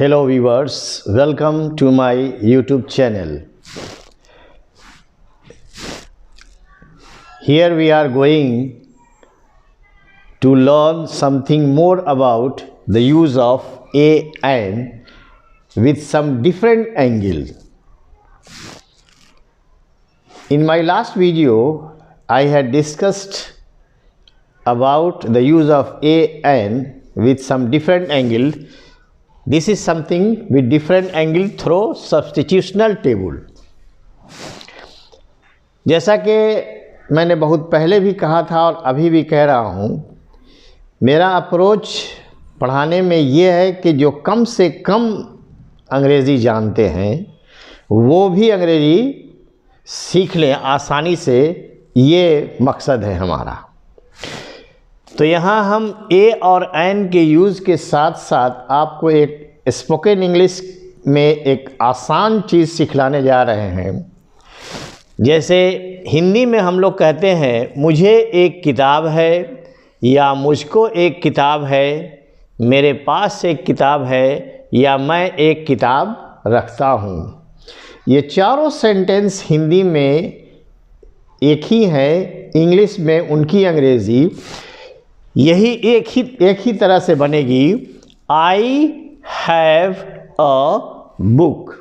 Hello viewers, welcome to my YouTube channel. Here we are going to learn something more about the use of an with some different angle. In my last video, I had discussed about the use of an with some different angle. This is something with different angle through substitutional table. जैसा कि मैंने बहुत पहले भी कहा था और अभी भी कह रहा हूँ, मेरा अप्रोच पढ़ाने में ये है कि जो कम से कम अंग्रेज़ी जानते हैं वो भी अंग्रेज़ी सीख लें आसानी से, ये मकसद है हमारा। तो यहाँ हम ए और एन के यूज़ के साथ साथ आपको एक स्पोकन इंग्लिश में एक आसान चीज़ सिखलाने जा रहे हैं। जैसे हिंदी में हम लोग कहते हैं मुझे एक किताब है या मुझको एक किताब है, मेरे पास एक किताब है या मैं एक किताब रखता हूँ। ये चारों सेंटेंस हिंदी में एक ही है, इंग्लिश में उनकी अंग्रेज़ी यही एक ही तरह से बनेगी। I have a book.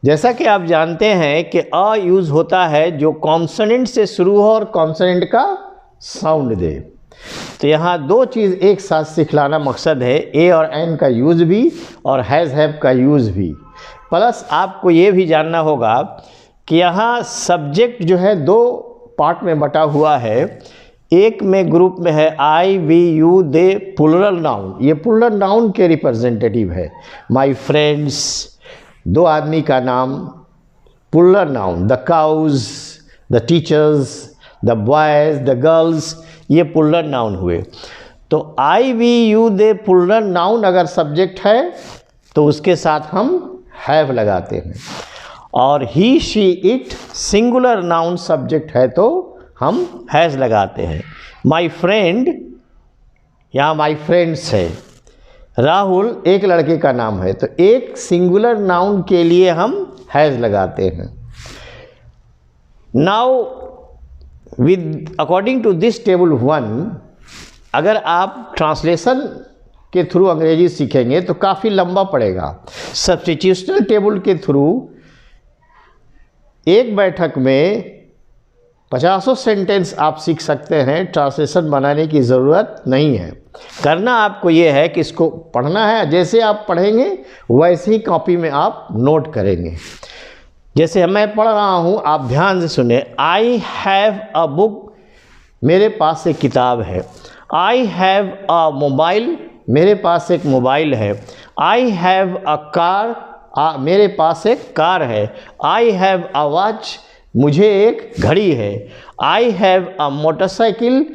जैसा कि आप जानते हैं कि अ यूज़ होता है जो कॉन्सोनेंट से शुरू हो और कॉन्सोनेंट का साउंड दे। तो यहाँ दो चीज़ एक साथ सिखलाना मकसद है, ए और एन का यूज़ भी और हैज़ हैव का यूज़ भी। प्लस आपको ये भी जानना होगा कि यहाँ सब्जेक्ट जो है दो पार्ट में बटा हुआ है। एक में ग्रुप में है I, we, you, they, plural noun. ये प्लूरल नाउन के रिप्रेजेंटेटिव है। माय फ्रेंड्स, दो आदमी का नाम, plural noun. The cows, the teachers, the boys, the girls, ये प्लूरल नाउन हुए। तो I, we, you, they plural noun अगर सब्जेक्ट है तो उसके साथ हम हैव लगाते हैं, और he, she, it singular noun subject है तो हम हैज़ लगाते हैं। माई फ्रेंड, यहाँ माई फ्रेंड्स है। राहुल एक लड़के का नाम है तो एक सिंगुलर नाउन के लिए हम हैज़ लगाते हैं। Now with according to this table 1, अगर आप ट्रांसलेशन के थ्रू अंग्रेजी सीखेंगे तो काफ़ी लंबा पड़ेगा। सब्स्टिट्यूशनल टेबल के थ्रू एक बैठक में 50 सेंटेंस आप सीख सकते हैं, ट्रांसलेशन बनाने की ज़रूरत नहीं है। करना आपको ये है कि इसको पढ़ना है, जैसे आप पढ़ेंगे वैसे ही कॉपी में आप नोट करेंगे। जैसे मैं पढ़ रहा हूँ, आप ध्यान से सुने। आई हैव अ बुक, मेरे पास एक किताब है। आई हैव अ मोबाइल, मेरे पास एक मोबाइल है। आई हैव अ कार, मेरे पास एक कार है। आई हैव अ वॉच, मुझे एक घड़ी है। आई हैव अ मोटरसाइकिल,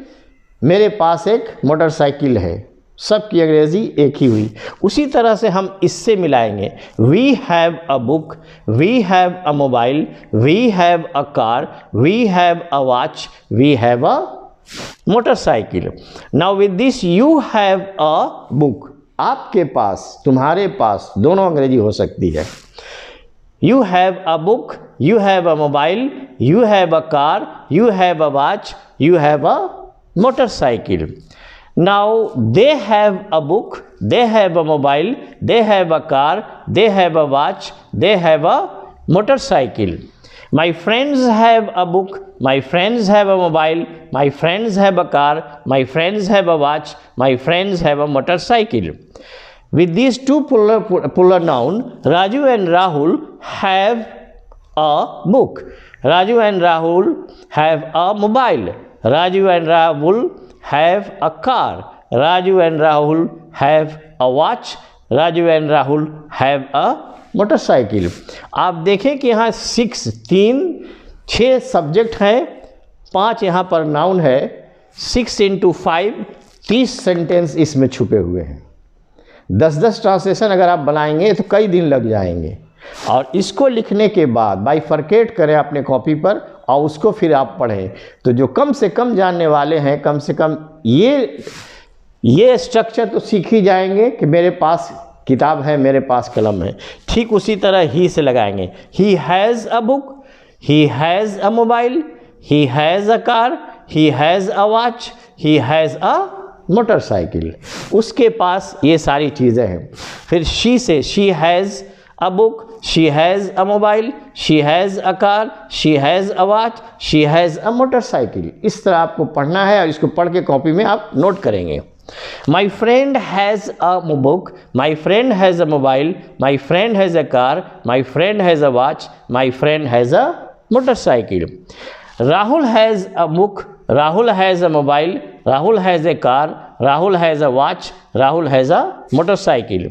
मेरे पास एक मोटरसाइकिल है। सब की अंग्रेज़ी एक ही हुई। उसी तरह से हम इससे मिलाएंगे। We have a book, we have a mobile, we have a car, we have a watch, we have a motorcycle. Now with this you have a book, आपके पास, तुम्हारे पास, दोनों अंग्रेजी हो सकती है। You have a book, you have a mobile, you have a car, you have a watch, you have a motorcycle. Now they have a book, they have a mobile, they have a car, they have a watch, they have a motorcycle. My friends have a book, my friends have a mobile, my friends have a car, my friends have a watch, my friends have a motorcycle. With these two plural noun, Raju and Rahul have a book. Raju and Rahul have a mobile. Raju and Rahul have a car. Raju and Rahul have a watch. Raju and Rahul have a motorcycle. आप देखें कि यहाँ 6 subject हैं, 5 यहाँ पर noun है। 6 × 5 30 sentence इसमें छुपे हुए हैं। 10-10 ट्रांसलेशन अगर आप बनाएंगे तो कई दिन लग जाएंगे। और इसको लिखने के बाद बाइफरकेट करें अपने कॉपी पर और उसको फिर आप पढ़ें। तो जो कम से कम जानने वाले हैं, कम से कम ये स्ट्रक्चर तो सीख ही जाएंगे कि मेरे पास किताब है, मेरे पास कलम है। ठीक उसी तरह ही से लगाएंगे। He has a book, he has a mobile, he has a car, he has a watch, he has a motorcycle. उसके पास ये सारी चीज़ें हैं। फिर शी से she has a book, she has a mobile, she has a car, she has a watch, she has a motorcycle. इस तरह आपको पढ़ना है और इसको पढ़ के कॉपी में आप नोट करेंगे। My friend has a book, my friend has a mobile, my friend has a car, my friend has a watch, my friend has a motorcycle. Rahul has a book, Rahul has a mobile, Rahul has a car, Rahul has a watch, Rahul has a motorcycle.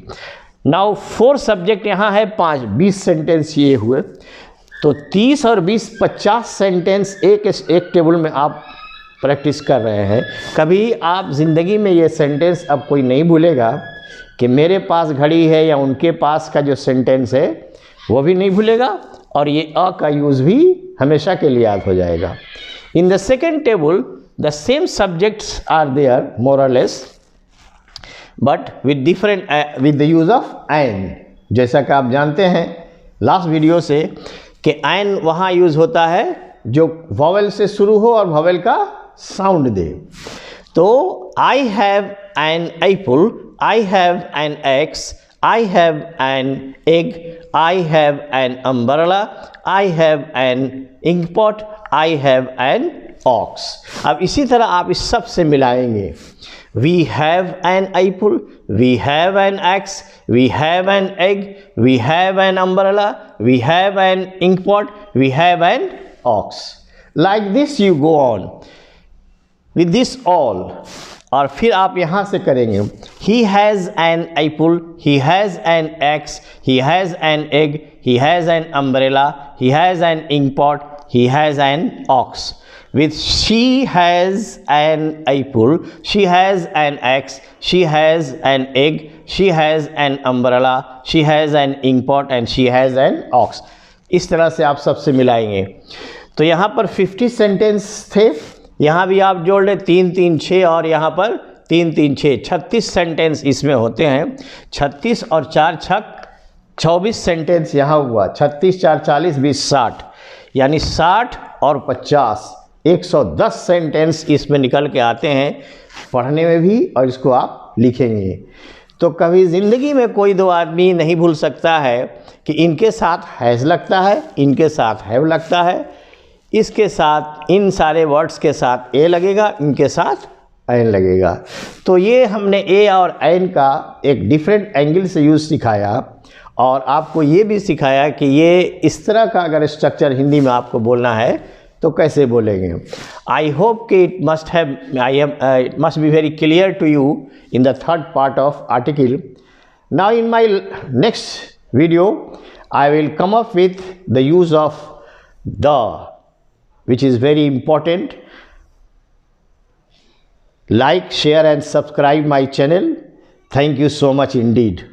Now 4 subject यहाँ है, 5 20 sentence ये हुए। तो 30 और 20 50 sentence एक table में आप practice कर रहे हैं। कभी आप ज़िंदगी में ये सेंटेंस अब कोई नहीं भूलेगा कि मेरे पास घड़ी है या उनके पास का जो सेंटेंस है वो भी नहीं भूलेगा, और ये अ का यूज़ भी हमेशा के लिए याद हो जाएगा। In the second table the same subjects are there more और less, but with different with the use of an. जैसा कि आप जानते हैं लास्ट वीडियो से कि एन वहाँ यूज़ होता है जो वॉवेल से शुरू हो और वॉवेल का साउंड दे। तो I have an apple, I have an axe, I have an egg, I have an umbrella, I have an ink pot, I have an ox. अब इसी तरह आप इस सब से मिलाएंगे। We have an apple, we have an axe, we have an egg, we have an umbrella, we have an ink pot, we have an ox. Like this you go on with this all. और फिर आप यहाँ से करेंगे he has an apple, he has an axe, he has an egg, he has an umbrella, he has an ink pot, he has an ox. With she has an apple, she has an axe, she has an egg, she has an umbrella, she has an ink pot and she has an ox. इस तरह से आप सबसे मिलाएंगे। तो यहाँ पर 50 sentence थे, यहाँ भी आप जोड़ लें 3 3 6 और यहाँ पर 3 3 6 36 सेंटेंस इसमें होते हैं। 36 और 4 छक 24 सेंटेंस यहाँ हुआ। 36 4 40 20 60, यानी 60 और 50 110 सेंटेंस इसमें निकल के आते हैं पढ़ने में भी, और इसको आप लिखेंगे। तो कभी ज़िंदगी में कोई 2 आदमी नहीं भूल सकता है कि इनके साथ हैज़ लगता है, इनके साथ हैव लगता है, इसके साथ इन सारे वर्ड्स के साथ ए लगेगा, इनके साथ एन लगेगा। तो ये हमने ए और एन का एक डिफरेंट एंगल से यूज़ सिखाया, और आपको ये भी सिखाया कि ये इस तरह का अगर स्ट्रक्चर हिंदी में आपको बोलना है तो कैसे बोलेंगे। आई होप कि it must be very clear to you in the third part of article. Now in my next video I will come up with the use of the, which is very important. Like, share and subscribe my channel. Thank you so much indeed.